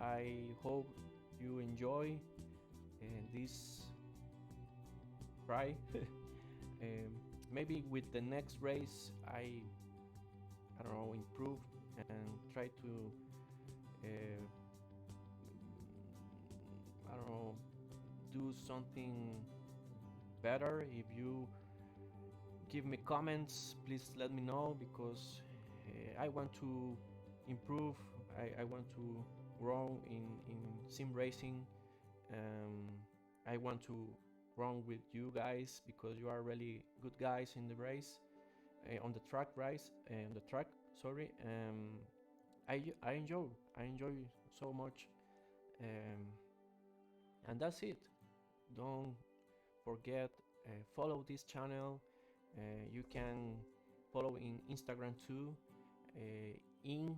I hope you enjoy this try. Maybe with the next race, I don't know, improve and try to I don't know, do something better. If you give me comments, please let me know, because I want to improve. I want to grow in sim racing. I want to run with you guys because you are really good guys in the race, on the track race, on the track. Sorry. I enjoy so much, and that's it. Don't forget, follow this channel. You can follow in Instagram too, in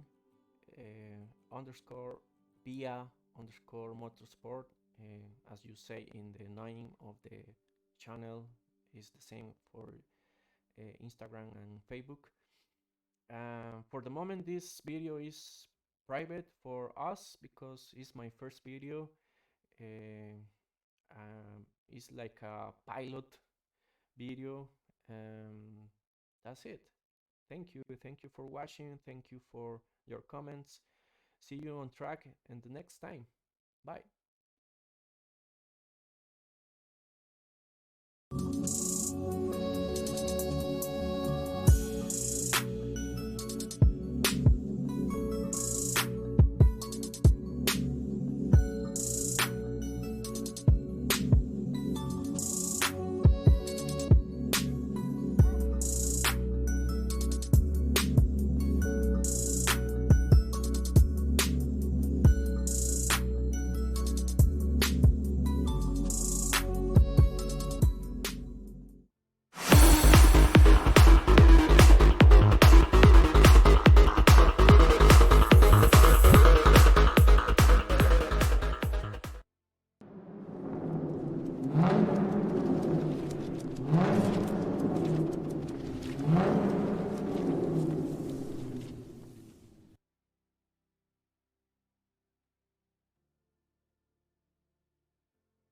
underscore via underscore motorsport, as you say in the name of the channel. Is the same for Instagram and Facebook. For the moment, this video is private for us because it's my first video. It's like a pilot video. That's it. Thank you for watching. Thank you for your comments. See you on track and the next time. Bye.